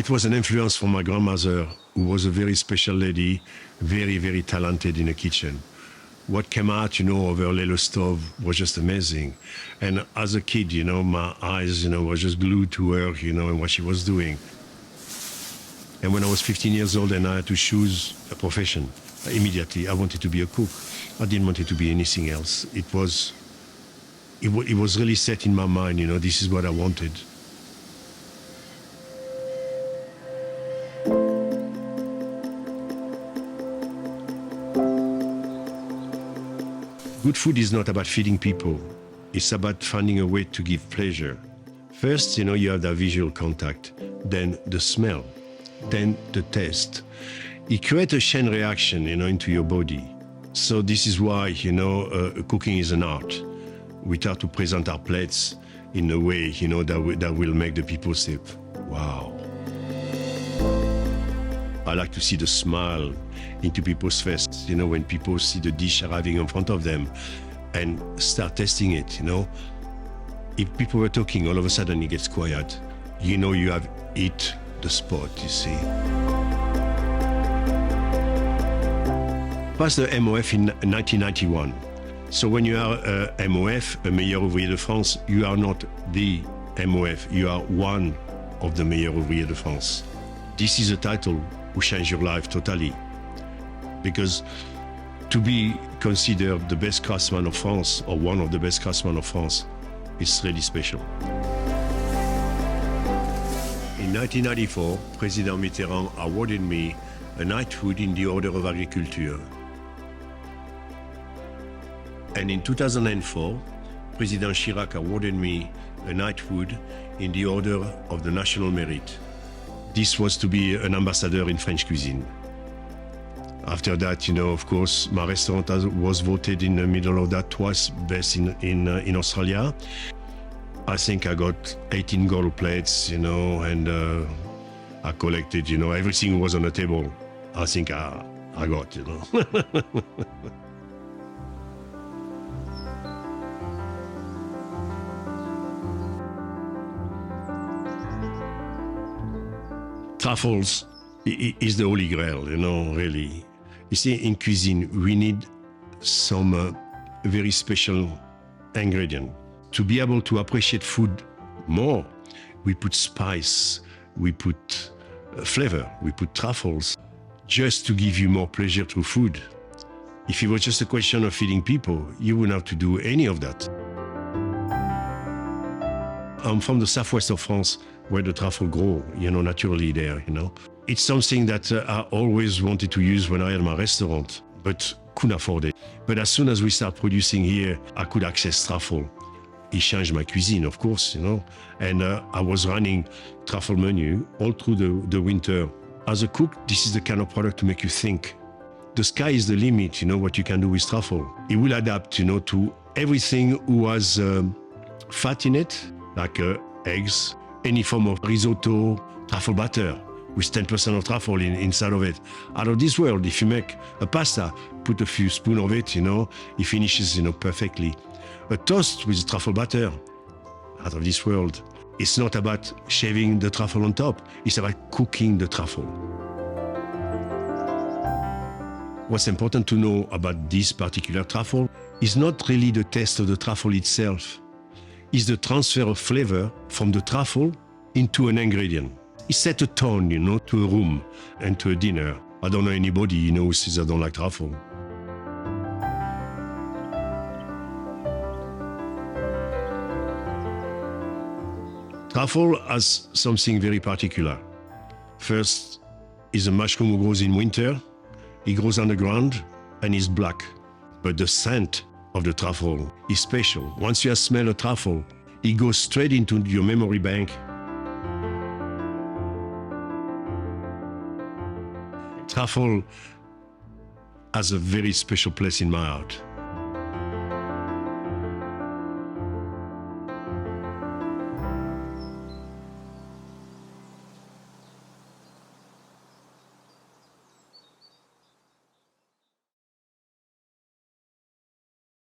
It was an influence from my grandmother, who was a very special lady, very, very talented in the kitchen. What came out, of her little stove was just amazing. And as a kid, my eyes, were just glued to her, and what she was doing. And when I was 15 years old and I had to choose a profession, immediately I wanted to be a cook. I didn't want it to be anything else. It was really set in my mind, this is what I wanted. Good food is not about feeding people. It's about finding a way to give pleasure. First, you have that visual contact, then the smell, then the taste. It creates a chain reaction, into your body. So this is why, cooking is an art. We try to present our plates in a way, that will make the people say, wow. I like to see the smile into people's faces, when people see the dish arriving in front of them and start tasting it, If people were talking, all of a sudden it gets quiet. You have hit the spot, you see. Passed the MOF in 1991. So when you are a MOF, a Meilleur Ouvrier de France, you are not the MOF, you are one of the Meilleurs Ouvriers de France. This is a title who change your life totally. Because to be considered the best craftsman of France, or one of the best craftsmen of France, is really special. In 1994, President Mitterrand awarded me a knighthood in the Order of Agriculture. And in 2004, President Chirac awarded me a knighthood in the Order of the National Merit. This was to be an ambassador in French cuisine. After that, of course, my restaurant was voted in the middle of that twice best in Australia. I think I got 18 gold plates, and I collected, everything was on the table. I think I got, Truffles is the holy grail, really. You see, in cuisine, we need some very special ingredient. To be able to appreciate food more, we put spice, we put flavor, we put truffles, just to give you more pleasure through food. If it was just a question of feeding people, you wouldn't have to do any of that. I'm from the southwest of France, where the truffle grow, naturally there, It's something that I always wanted to use when I had my restaurant, but couldn't afford it. But as soon as we start producing here, I could access truffle. It changed my cuisine, of course, And I was running truffle menu all through the winter. As a cook, this is the kind of product to make you think. The sky is the limit, what you can do with truffle. It will adapt, to everything who has fat in it, like eggs, any form of risotto, truffle batter, with 10% of truffle inside of it. Out of this world, if you make a pasta, put a few spoons of it, it finishes, perfectly. A toast with truffle batter, out of this world. It's not about shaving the truffle on top, it's about cooking the truffle. What's important to know about this particular truffle is not really the taste of the truffle itself, it's the transfer of flavor from the truffle into an ingredient. It sets a tone, to a room and to a dinner. I don't know anybody, who says I don't like truffle. Truffle has something very particular. First, is a mushroom who grows in winter. It grows underground and is black. But the scent of the truffle is special. Once you have smelled a truffle, it goes straight into your memory bank. Truffle has a very special place in my heart.